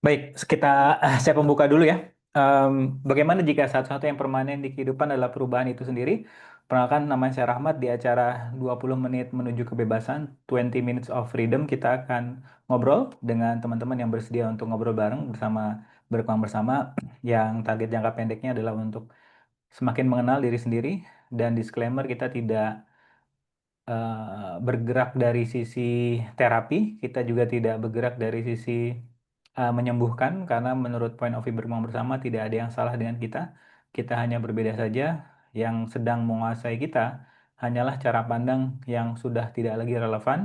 Baik, saya pembuka dulu ya. Bagaimana jika satu-satu yang permanen di kehidupan adalah perubahan itu sendiri? Perkenalkan, nama saya Rahmat. Di acara 20 menit menuju kebebasan, 20 minutes of freedom, kita akan ngobrol dengan teman-teman yang bersedia untuk ngobrol bareng bersama, berkembang bersama, yang target jangka pendeknya adalah untuk semakin mengenal diri sendiri. Dan disclaimer, kita tidak bergerak dari sisi terapi, kita juga tidak bergerak dari sisi menyembuhkan, karena menurut point of view berkembang bersama tidak ada yang salah dengan kita. Kita hanya berbeda saja. Yang sedang menguasai kita hanyalah cara pandang yang sudah tidak lagi relevan,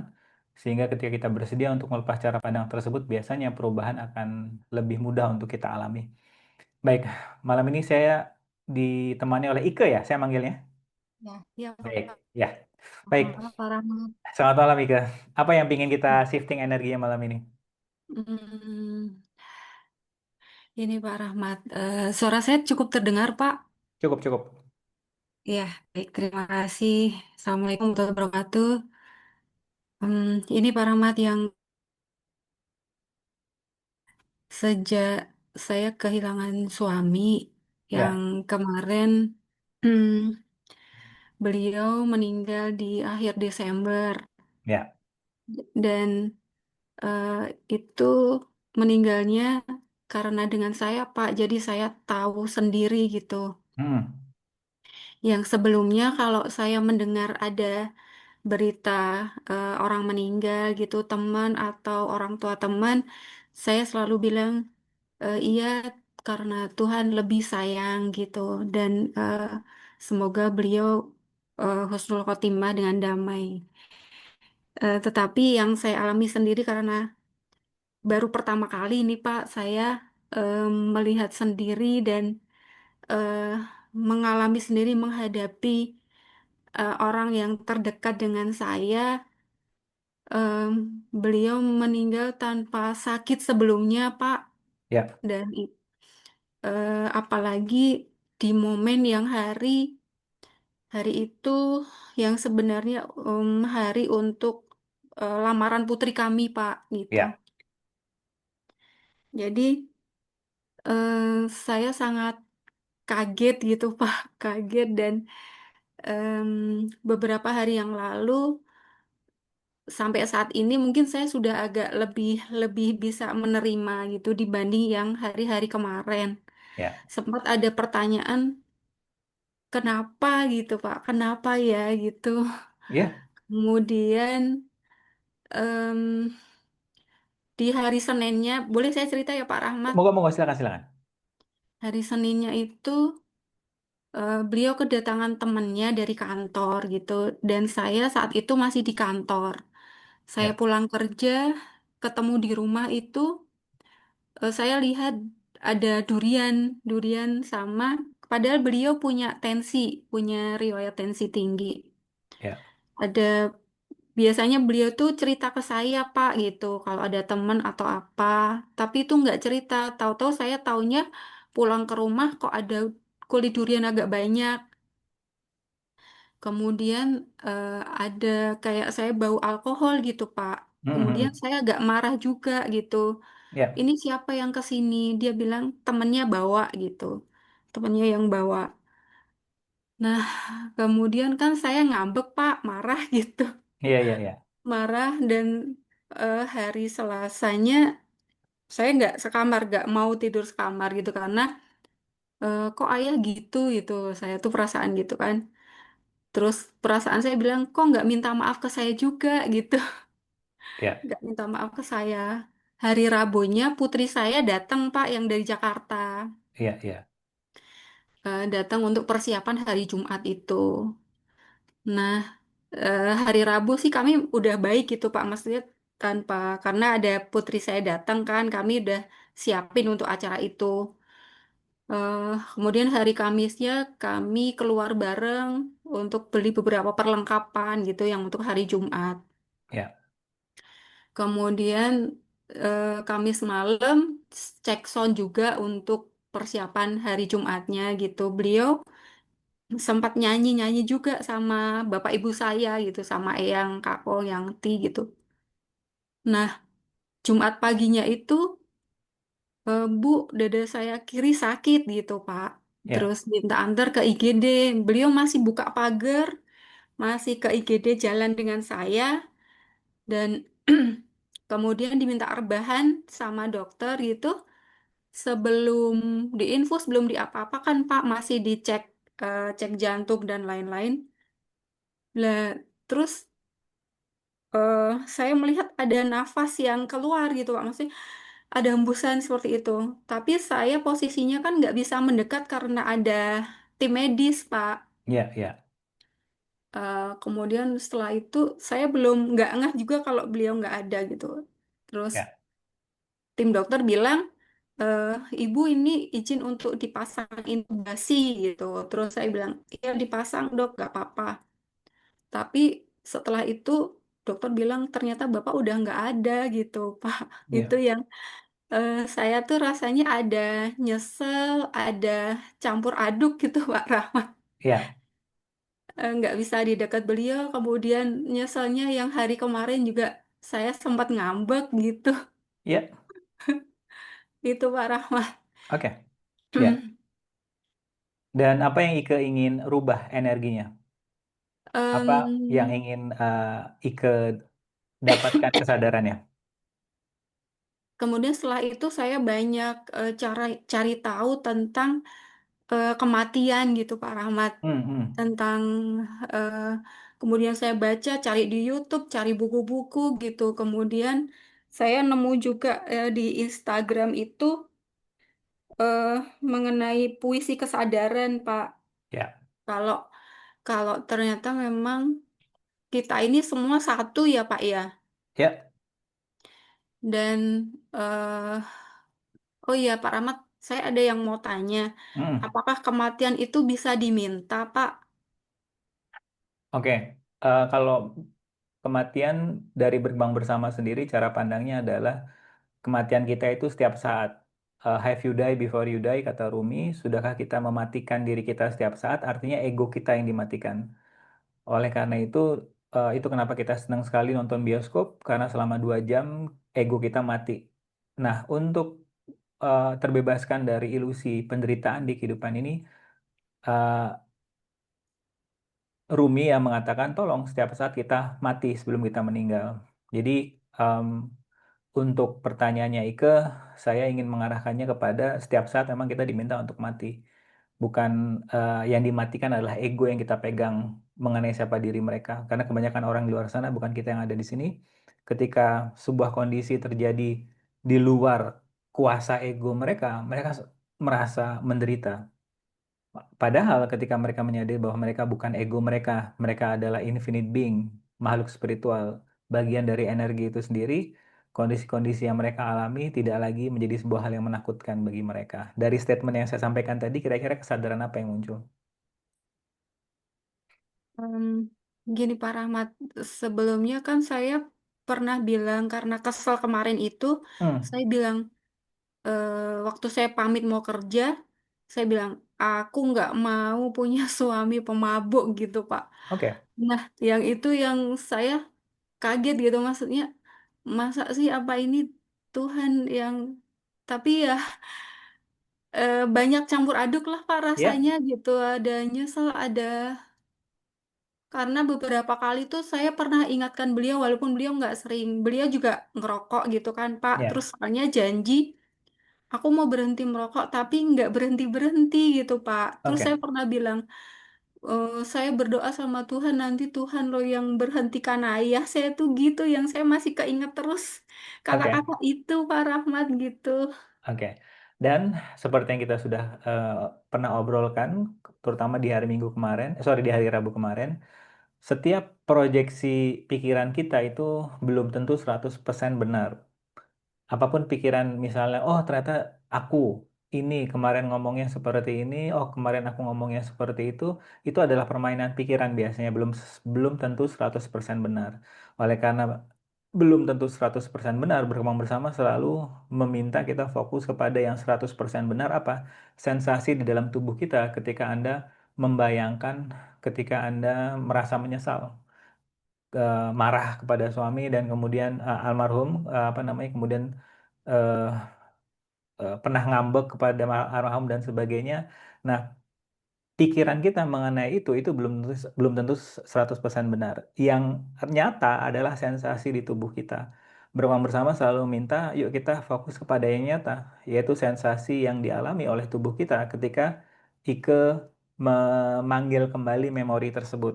sehingga ketika kita bersedia untuk melepas cara pandang tersebut, biasanya perubahan akan lebih mudah untuk kita alami. Baik, malam ini saya ditemani oleh Ike ya, saya manggilnya. Ya, iya Baik, Pak. ya. Baik, Malam Pak Rahmat. selamat malam Ika. Apa yang ingin kita shifting energinya malam ini? Hmm, ini Pak Rahmat, suara saya cukup terdengar Pak. Cukup, cukup. Ya, baik, terima kasih. Assalamualaikum warahmatullahi wabarakatuh. Ini Pak Rahmat yang sejak saya kehilangan suami yang Ya, kemarin, hmm, beliau meninggal di akhir Desember ya. dan eh, itu meninggalnya karena dengan saya Pak, jadi saya tahu sendiri gitu. Hmm, Yang sebelumnya kalau saya mendengar ada berita orang meninggal gitu, teman atau orang tua teman, saya selalu bilang iya karena Tuhan lebih sayang gitu dan eh, semoga beliau husnul khotimah dengan damai. Tetapi yang saya alami sendiri karena baru pertama kali ini Pak, saya melihat sendiri dan eh, mengalami sendiri menghadapi orang yang terdekat dengan saya, em, beliau meninggal tanpa sakit sebelumnya, Pak. ya, Dan apalagi di momen yang hari itu yang sebenarnya hari untuk lamaran putri kami, Pak, gitu. ya, Jadi saya sangat kaget gitu, Pak, kaget dan em, beberapa hari yang lalu. Sampai saat ini mungkin saya sudah agak lebih lebih bisa menerima gitu dibanding yang hari-hari kemarin. ya, Sempat ada pertanyaan, kenapa gitu Pak? Kenapa ya gitu? ya. Kemudian em, di hari Seninnya, boleh saya cerita ya Pak Rahmat? Moga, moga, silakan, silakan. Hari Seninnya itu beliau kedatangan temannya dari kantor gitu, dan saya saat itu masih di kantor. Saya Ya, pulang kerja, ketemu di rumah itu. Saya lihat ada durian, durian sama, padahal beliau punya tensi, punya riwayat tensi tinggi. ya, Ada biasanya beliau tuh cerita ke saya Pak gitu, kalau ada temen atau apa. Tapi itu nggak cerita. Tahu-tahu saya taunya pulang ke rumah kok ada kulit durian agak banyak. Kemudian ada kayak saya bau alkohol gitu Pak. hmm, hmm, Kemudian hmm. saya agak marah juga gitu. Ya, Ini siapa yang ke sini? Dia bilang temennya bawa gitu. Temennya yang bawa. Nah, kemudian kan saya ngambek, Pak, marah gitu. iya, iya, iya, Marah dan hari Selasanya saya nggak sekamar, nggak mau tidur sekamar gitu karena kok ayah gitu gitu. Saya tuh perasaan gitu kan. Terus perasaan saya bilang kok nggak minta maaf ke saya juga gitu. ya, Nggak minta maaf ke saya. Hari Rabunya putri saya datang, Pak, yang dari Jakarta. iya, iya, Datang untuk persiapan hari Jumat itu. Nah, hari Rabu sih kami udah baik gitu Pak, maksudnya tanpa karena ada putri saya datang kan, kami udah siapin untuk acara itu. Kemudian hari Kamisnya kami keluar bareng untuk beli beberapa perlengkapan gitu yang untuk hari Jumat. ya, Kemudian Kamis malam cek sound juga untuk persiapan hari Jumatnya gitu. Beliau sempat nyanyi-nyanyi juga sama bapak ibu saya gitu, sama Eyang, Kakong, yang Ti gitu. Nah, Jumat paginya itu Bu, dada saya kiri sakit gitu, Pak. Ya, Terus minta antar ke IGD. Beliau masih buka pagar, masih ke IGD jalan dengan saya, dan kemudian diminta rebahan sama dokter gitu. Sebelum diinfus, belum diapa-apakan, Pak. Masih dicek, cek jantung dan lain-lain. Lah, terus eh, saya melihat ada nafas yang keluar gitu, Pak. Maksudnya ada hembusan seperti itu. Tapi saya posisinya kan nggak bisa mendekat karena ada tim medis, Pak. ya, ya, Kemudian setelah itu saya belum nggak ngeh juga kalau beliau nggak ada gitu. Terus ya, tim dokter bilang, eh, Ibu ini izin untuk dipasang intubasi gitu. Terus saya bilang, iya dipasang dok, nggak apa-apa. Tapi setelah itu dokter bilang ternyata Bapak udah nggak ada gitu, Pak. Itu ya, yang saya tuh rasanya ada nyesel, ada campur aduk gitu, Pak Rahmat. ya, Nggak bisa di dekat beliau, kemudian nyeselnya yang hari kemarin juga saya sempat ngambek gitu. ya. Itu Pak Rahmat. Oke, ya. Dan apa yang Ike ingin rubah energinya? Apa yang Em, ingin Ike dapatkan kesadarannya? Kemudian setelah itu saya banyak cara cari tahu tentang kematian gitu Pak Rahmat. Hmm, hmm, Tentang eh, kemudian saya baca, cari di YouTube, cari buku-buku gitu. Kemudian saya nemu juga di Instagram itu eh, mengenai puisi kesadaran, Pak. ya, Kalau kalau ternyata memang kita ini semua satu ya, Pak ya. ya, Dan eh oh iya, Pak Rahmat, saya ada yang mau tanya. hmm. Apakah kematian itu bisa diminta, Pak? Oke. Kalau kematian dari berkembang bersama sendiri, cara pandangnya adalah kematian kita itu setiap saat. Have you die before you die, kata Rumi. Sudahkah kita mematikan diri kita setiap saat? Artinya ego kita yang dimatikan. Oleh karena itu kenapa kita senang sekali nonton bioskop, karena selama 2 jam ego kita mati. Nah, untuk terbebaskan dari ilusi penderitaan di kehidupan ini, eh, Rumi yang mengatakan tolong setiap saat kita mati sebelum kita meninggal. Jadi em, untuk pertanyaannya Ike, saya ingin mengarahkannya kepada setiap saat memang kita diminta untuk mati. Bukan yang dimatikan adalah ego yang kita pegang mengenai siapa diri mereka. Karena kebanyakan orang di luar sana, bukan kita yang ada di sini. Ketika sebuah kondisi terjadi di luar kuasa ego mereka, mereka merasa menderita. Padahal ketika mereka menyadari bahwa mereka bukan ego mereka, mereka adalah infinite being, makhluk spiritual, bagian dari energi itu sendiri, kondisi-kondisi yang mereka alami tidak lagi menjadi sebuah hal yang menakutkan bagi mereka. Dari statement yang saya sampaikan tadi, kira-kira kesadaran apa yang muncul? Em, Gini Pak Rahmat, sebelumnya kan saya pernah bilang karena kesel kemarin itu, Hmm, saya bilang waktu saya pamit mau kerja, saya bilang aku nggak mau punya suami pemabuk gitu Pak. oke, Nah, yang itu yang saya kaget gitu maksudnya, masa sih apa ini Tuhan yang, tapi ya banyak campur aduk lah Pak ya, rasanya gitu, ada nyesel, ada karena beberapa kali tuh saya pernah ingatkan beliau walaupun beliau nggak sering, beliau juga ngerokok gitu kan Pak, terus ya, soalnya janji aku mau berhenti merokok tapi nggak berhenti berhenti gitu Pak. Terus saya oke, pernah bilang, saya berdoa sama Tuhan nanti Tuhan lo yang berhentikan ayah saya tuh gitu, yang saya masih keinget terus oke, kata-kata itu Pak Rahmat gitu. oke. Dan seperti yang kita sudah pernah obrolkan, terutama di hari Minggu kemarin, sorry di hari Rabu kemarin, setiap proyeksi pikiran kita itu belum tentu 100% benar. Apapun pikiran misalnya, oh ternyata aku ini kemarin ngomongnya seperti ini, oh kemarin aku ngomongnya seperti itu adalah permainan pikiran biasanya, belum belum tentu 100% benar. Oleh karena belum tentu 100% benar, berkembang bersama selalu meminta kita fokus kepada yang 100% benar apa? Sensasi di dalam tubuh kita ketika Anda membayangkan, ketika Anda merasa menyesal, marah kepada suami dan kemudian almarhum apa namanya kemudian eh, pernah ngambek kepada almarhum dan sebagainya. Nah, pikiran kita mengenai itu belum tentu 100% benar. Yang nyata adalah sensasi di tubuh kita. Beruang bersama selalu minta, yuk kita fokus kepada yang nyata, yaitu sensasi yang dialami oleh tubuh kita ketika Ike memanggil kembali memori tersebut.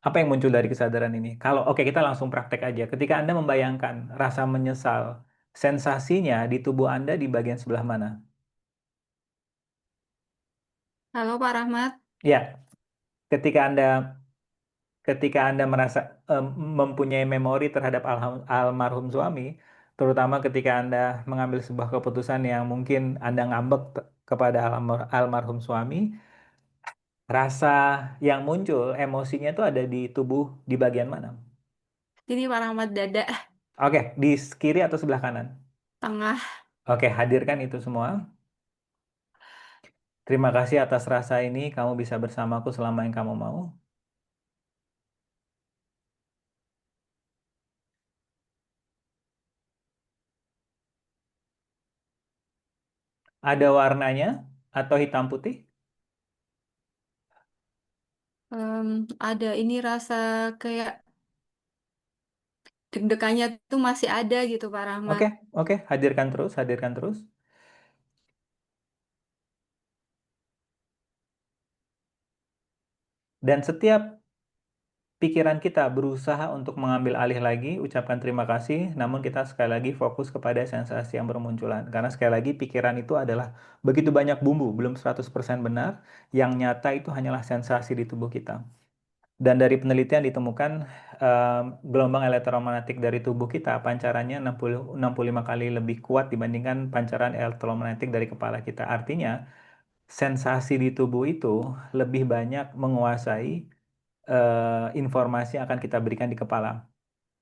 Apa yang muncul dari kesadaran ini? Kalau oke, kita langsung praktek aja. Ketika Anda membayangkan rasa menyesal, sensasinya di tubuh Anda di bagian sebelah mana? Halo Pak Rahmat. Ya, ketika Anda merasa mempunyai memori terhadap almarhum suami, terutama ketika Anda mengambil sebuah keputusan yang mungkin Anda ngambek kepada almarhum suami, rasa yang muncul, emosinya itu ada di tubuh di bagian mana? Ini Pak Rahmat dada Oke, di kiri atau sebelah kanan? tengah. Oke, hadirkan itu semua. Terima kasih atas rasa ini. Kamu bisa bersamaku selama yang kamu mau. Ada warnanya atau hitam putih? Em, ada ini rasa kayak deg-degannya tuh masih ada gitu Pak Rahmat. Oke, oke, hadirkan terus, hadirkan terus. Dan setiap pikiran kita berusaha untuk mengambil alih lagi, ucapkan terima kasih, namun kita sekali lagi fokus kepada sensasi yang bermunculan. Karena sekali lagi pikiran itu adalah begitu banyak bumbu, belum 100% benar, yang nyata itu hanyalah sensasi di tubuh kita. Dan dari penelitian ditemukan gelombang elektromagnetik dari tubuh kita pancarannya 65 kali lebih kuat dibandingkan pancaran elektromagnetik dari kepala kita. Artinya, sensasi di tubuh itu lebih banyak menguasai informasi yang akan kita berikan di kepala.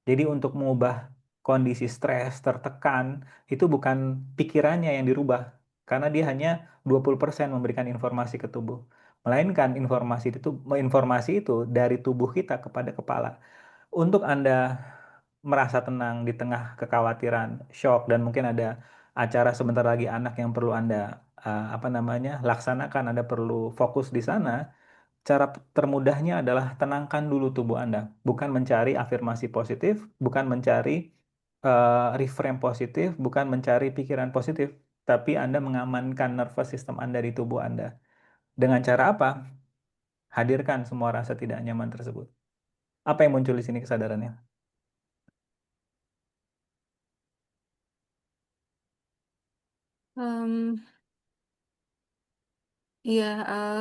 Jadi untuk mengubah kondisi stres, tertekan, itu bukan pikirannya yang dirubah, karena dia hanya 20% memberikan informasi ke tubuh. Melainkan informasi itu dari tubuh kita kepada kepala. Untuk Anda merasa tenang di tengah kekhawatiran, shock, dan mungkin ada acara sebentar lagi anak yang perlu Anda apa namanya laksanakan, Anda perlu fokus di sana. Cara termudahnya adalah tenangkan dulu tubuh Anda, bukan mencari afirmasi positif, bukan mencari reframe positif, bukan mencari pikiran positif, tapi Anda mengamankan nervous system Anda di tubuh Anda. Dengan cara apa? Hadirkan semua rasa tidak nyaman tersebut. Apa yang muncul di sini kesadarannya? Em, Iya,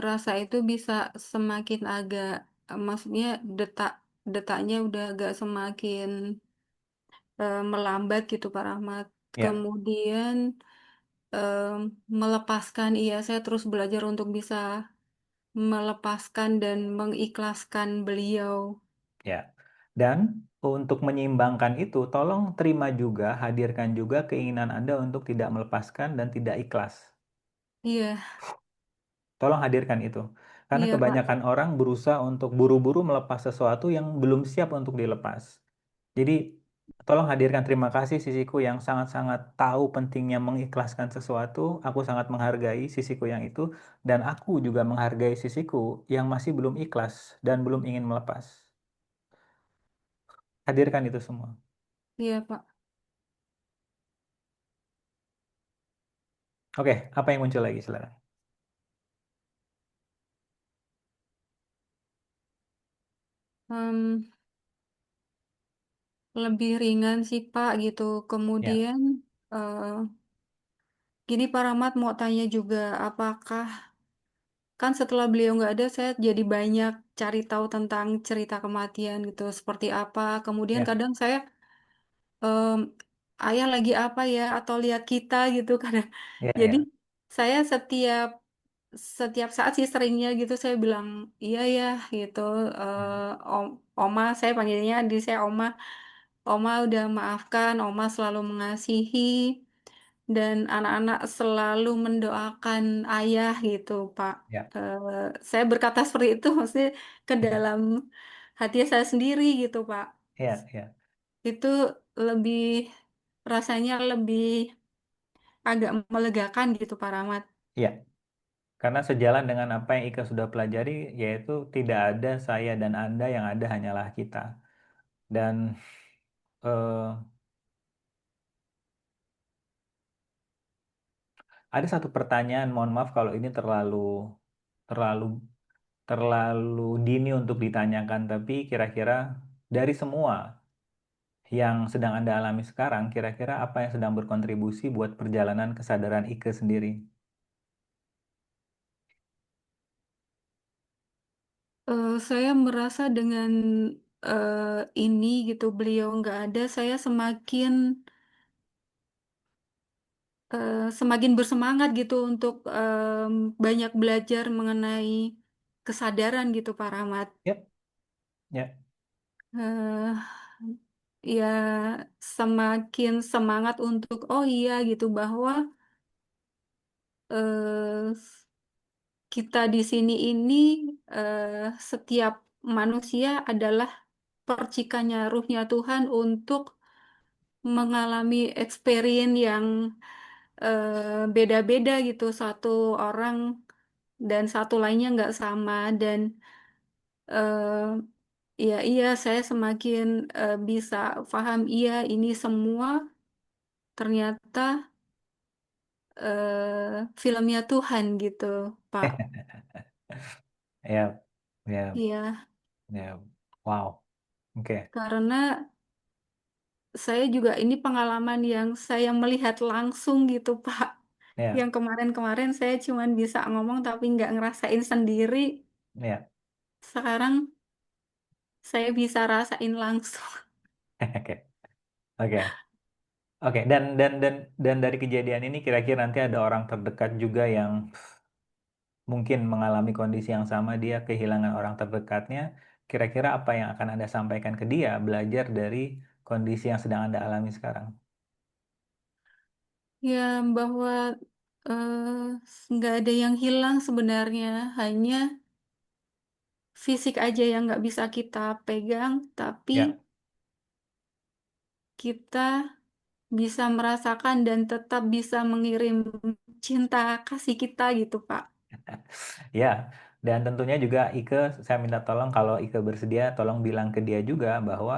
rasa itu bisa semakin agak, maksudnya detak detaknya udah agak semakin melambat gitu Pak Rahmat. Ya, Kemudian em, melepaskan, iya saya terus belajar untuk bisa melepaskan dan mengikhlaskan beliau. ya. Dan untuk menyeimbangkan itu, tolong terima juga, hadirkan juga keinginan Anda untuk tidak melepaskan dan tidak ikhlas. Iya, Tolong hadirkan itu. Karena iya Pak. kebanyakan orang berusaha untuk buru-buru melepas sesuatu yang belum siap untuk dilepas. Jadi, tolong hadirkan terima kasih sisiku yang sangat-sangat tahu pentingnya mengikhlaskan sesuatu. Aku sangat menghargai sisiku yang itu. Dan aku juga menghargai sisiku yang masih belum ikhlas dan belum ingin melepas. Hadirkan itu semua. Iya Pak. Oke, apa yang muncul lagi, silakan. Em, Lebih ringan sih Pak gitu. Ya, Kemudian gini Pak Rahmat mau tanya juga, apakah kan setelah beliau nggak ada, saya jadi banyak cari tahu tentang cerita kematian gitu, seperti apa. Kemudian ya, kadang saya, em, ayah lagi apa ya, atau lihat kita gitu kadang. ya, Jadi ya. saya setiap setiap saat sih seringnya gitu saya bilang iya ya gitu. Hmm. Om, Oma, saya panggilnya di saya Oma. Oma udah maafkan, Oma selalu mengasihi. Dan anak-anak selalu mendoakan ayah gitu, Pak. Ya, Saya berkata seperti itu, maksudnya ke ya, dalam hati saya sendiri gitu, Pak. ya, ya. Itu lebih rasanya lebih agak melegakan gitu Pak Rahmat. Ya, karena sejalan dengan apa yang Ika sudah pelajari, yaitu tidak ada saya dan Anda, yang ada hanyalah kita. Dan ada satu pertanyaan, mohon maaf kalau ini terlalu terlalu dini untuk ditanyakan, tapi kira-kira dari semua yang sedang Anda alami sekarang, kira-kira apa yang sedang berkontribusi buat perjalanan kesadaran Ike sendiri? Saya merasa dengan ini gitu beliau nggak ada, saya semakin bersemangat gitu untuk banyak belajar mengenai kesadaran gitu Pak Rahmat. Ya, ya, Eh, ya semakin semangat untuk oh iya gitu bahwa eh, kita di sini ini setiap manusia adalah percikannya ruhnya Tuhan untuk mengalami experience yang beda-beda gitu. Satu orang dan satu lainnya nggak sama dan ya iya saya semakin bisa paham iya ini semua ternyata filmnya Tuhan gitu, Pak. ya, ya, Iya, ya. Wow, oke. karena saya juga ini pengalaman yang saya melihat langsung gitu, Pak. Ya, Yang kemarin-kemarin saya cuman bisa ngomong tapi nggak ngerasain sendiri. ya. Sekarang saya bisa rasain langsung. Oke, oke. Oke, dan dari kejadian ini kira-kira nanti ada orang terdekat juga yang mungkin mengalami kondisi yang sama, dia kehilangan orang terdekatnya. Kira-kira apa yang akan Anda sampaikan ke dia belajar dari kondisi yang sedang Anda alami sekarang? Ya, bahwa nggak ada yang hilang sebenarnya, hanya fisik aja yang nggak bisa kita pegang, tapi Ya. kita bisa merasakan dan tetap bisa mengirim cinta kasih kita gitu, Pak. Ya, dan tentunya juga Ike, saya minta tolong kalau Ike bersedia, tolong bilang ke dia juga bahwa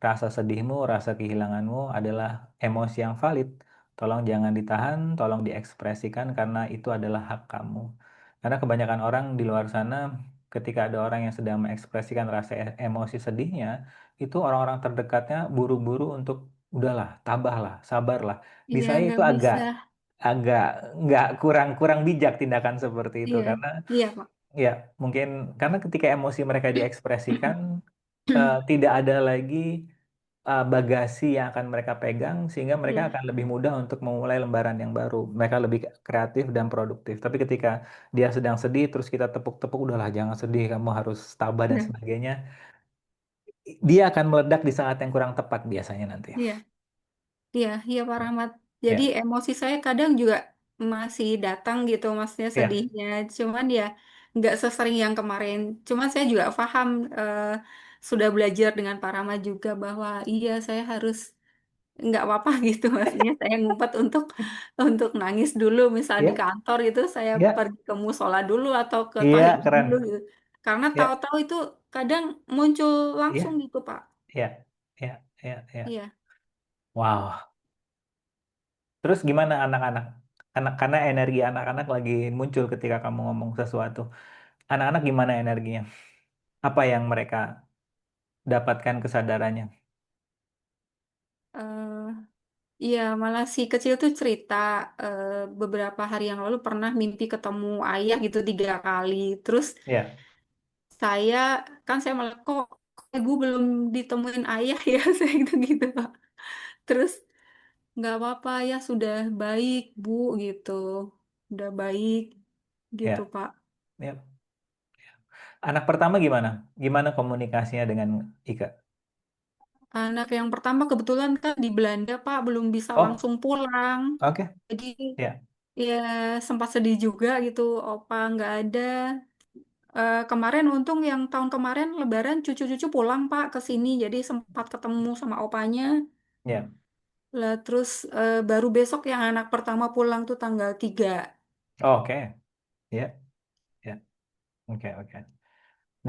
rasa sedihmu, rasa kehilanganmu adalah emosi yang valid. Tolong jangan ditahan, tolong diekspresikan karena itu adalah hak kamu. Karena kebanyakan orang di luar sana, ketika ada orang yang sedang mengekspresikan rasa emosi sedihnya, itu orang-orang terdekatnya buru-buru untuk udahlah, tabahlah, sabarlah. Di Iya, saya itu nggak agak bisa. agak nggak kurang kurang bijak tindakan seperti itu Iya, karena iya, Pak. ya mungkin karena ketika emosi mereka diekspresikan tidak ada lagi bagasi yang akan mereka pegang sehingga mereka Iya, akan lebih mudah untuk memulai lembaran yang baru, mereka lebih kreatif dan produktif. Tapi ketika dia sedang sedih terus kita tepuk-tepuk, udahlah jangan sedih, kamu harus tabah dan iya, sebagainya, dia akan meledak di saat yang kurang tepat biasanya nanti. iya. Iya, iya Pak Rahmat. Jadi Ya, emosi saya kadang juga masih datang gitu, maksudnya ya, sedihnya. Cuman ya nggak sesering yang kemarin. Cuman saya juga paham, sudah belajar dengan Pak Rahmat juga bahwa iya saya harus nggak apa-apa gitu. Maksudnya saya ngumpet untuk nangis dulu, misal di ya, kantor itu saya ya, pergi ke musola dulu atau ke iya, toilet keren. dulu gitu. Karena Ya, tahu-tahu itu kadang muncul langsung ya, gitu Pak. ya, ya, ya, ya. Iya. Wow. Terus gimana anak-anak? Karena energi anak-anak lagi muncul ketika kamu ngomong sesuatu. Anak-anak gimana energinya? Apa yang mereka dapatkan kesadarannya? Iya, malah si kecil tuh cerita eh, beberapa hari yang lalu pernah mimpi ketemu ayah gitu 3 kali. Terus Ya, saya saya malah kok gue belum ditemuin ayah ya saya gitu gitu Pak. Terus nggak apa-apa ya sudah baik Bu gitu, udah baik gitu ya, Pak. ya. Anak pertama gimana? Gimana komunikasinya dengan Ika? Anak yang pertama kebetulan kan di Belanda Pak belum bisa Oh, langsung pulang. oke. Jadi Ya, ya sempat sedih juga gitu, opa nggak ada. Kemarin untung yang tahun kemarin Lebaran cucu-cucu pulang Pak ke sini, jadi sempat ketemu sama opanya. ya. Lah terus baru besok yang anak pertama pulang tuh tanggal 3. Oh, oke, ya, ya, oke, oke.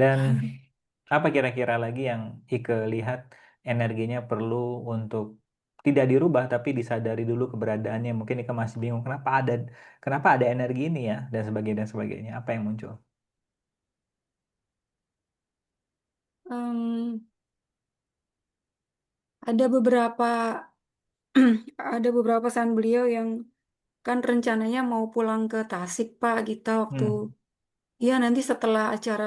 Dan apa kira-kira lagi yang Ike lihat energinya perlu untuk tidak dirubah tapi disadari dulu keberadaannya. Mungkin Ike masih bingung kenapa ada energi ini ya dan sebagainya. Apa yang muncul? Em, ada beberapa ada beberapa pesan beliau yang kan rencananya mau pulang ke Tasik Pak kita waktu Hmm, ya nanti setelah acara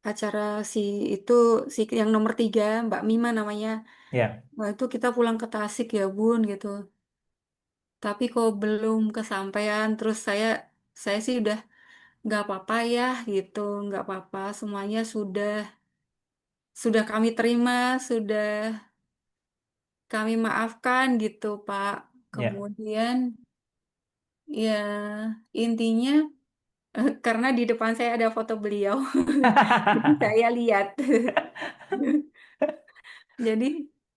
acara si itu si yang nomor 3 Mbak Mima namanya. ya. Nah, itu kita pulang ke Tasik ya Bun gitu. Tapi kok belum kesampaian. Terus saya sih udah nggak apa-apa ya gitu, nggak apa-apa. Semuanya sudah kami terima, sudah kami maafkan gitu Pak. Ya. Kemudian ya intinya karena di depan saya ada foto beliau, jadi saya lihat. Jadi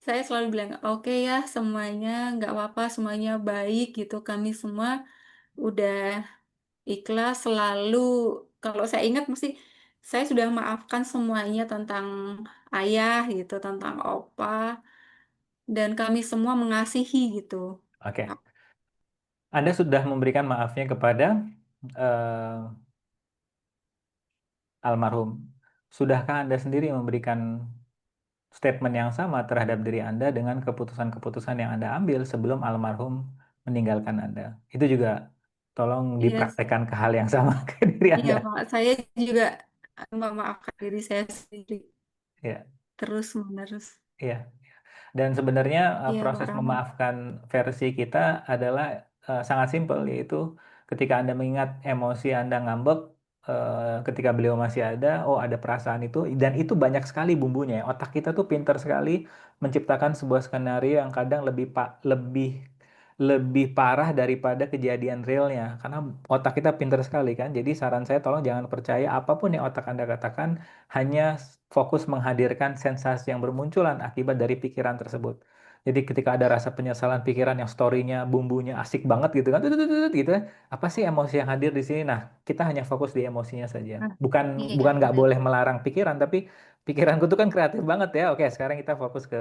saya selalu bilang oke ya semuanya nggak apa-apa, semuanya baik gitu. Kami semua udah ikhlas selalu. Kalau saya ingat mesti saya sudah maafkan semuanya tentang ayah gitu, tentang opa, dan kami semua mengasihi gitu. Oke. Anda sudah memberikan maafnya kepada eh, almarhum. Sudahkah Anda sendiri memberikan statement yang sama terhadap diri Anda dengan keputusan-keputusan yang Anda ambil sebelum almarhum meninggalkan Anda? Itu juga tolong Iya, dipraktekkan ke hal yang sama ke diri iya Anda. Pak. Saya juga memaafkan diri saya sendiri Ya, terus menerus. iya. Dan sebenarnya Iya Pak proses Rahmat. memaafkan versi kita adalah sangat simpel, yaitu ketika Anda mengingat emosi Anda ngambek ketika beliau masih ada, oh ada perasaan itu, dan itu banyak sekali bumbunya. Ya. Otak kita tuh pinter sekali menciptakan sebuah skenario yang kadang lebih parah daripada kejadian realnya, karena otak kita pinter sekali kan. Jadi saran saya tolong jangan percaya apapun yang otak Anda katakan, hanya fokus menghadirkan sensasi yang bermunculan akibat dari pikiran tersebut. Jadi ketika ada rasa penyesalan pikiran yang storynya, bumbunya asik banget gitu kan, gitu kan, apa sih emosi yang hadir di sini? Nah, kita hanya fokus di emosinya saja. Nah, Bukan iya bukan nggak baik. boleh melarang pikiran, tapi pikiranku tuh kan kreatif banget ya. Oke, sekarang kita fokus ke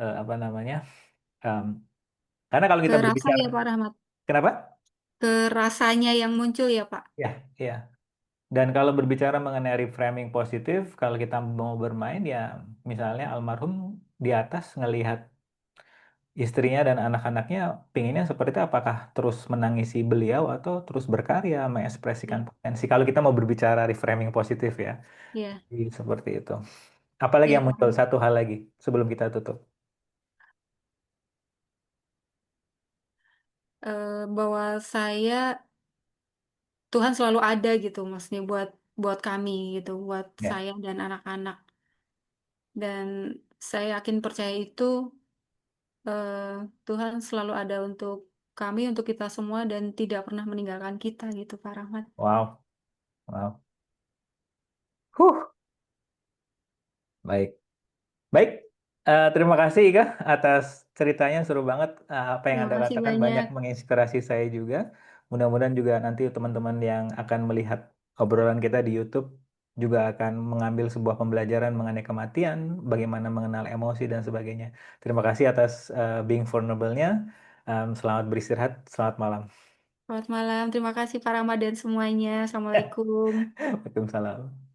apa namanya? em, karena kalau kita Kerasa berbicara, ya Pak Rahmat. kenapa? Kerasanya yang muncul ya Pak. Ya, ya. Dan kalau berbicara mengenai reframing positif, kalau kita mau bermain ya, misalnya almarhum di atas ngelihat istrinya dan anak-anaknya pinginnya seperti itu, apakah terus menangisi beliau atau terus berkarya, mengekspresikan Iya, potensi. Kalau kita mau berbicara reframing positif ya, iya, jadi seperti itu. Apalagi iya yang Pak muncul? Rahmat. Satu hal lagi sebelum kita tutup. Bahwa Tuhan selalu ada gitu maksudnya buat buat kami gitu, buat Ya, saya dan anak-anak. Dan saya yakin percaya itu eh, Tuhan selalu ada untuk kami, untuk kita semua dan tidak pernah meninggalkan kita gitu Pak Rahmat. wow, wow. Huh, baik. Baik, terima kasih Ika atas ceritanya seru banget. Apa yang Terima Anda kasih katakan banyak banyak. menginspirasi saya juga. Mudah-mudahan juga nanti teman-teman yang akan melihat obrolan kita di YouTube juga akan mengambil sebuah pembelajaran mengenai kematian, bagaimana mengenal emosi dan sebagainya. Terima kasih atas being vulnerable-nya. Selamat beristirahat, selamat malam. Selamat malam. Terima kasih Pak Rahmat dan semuanya. Assalamualaikum. Waalaikumsalam.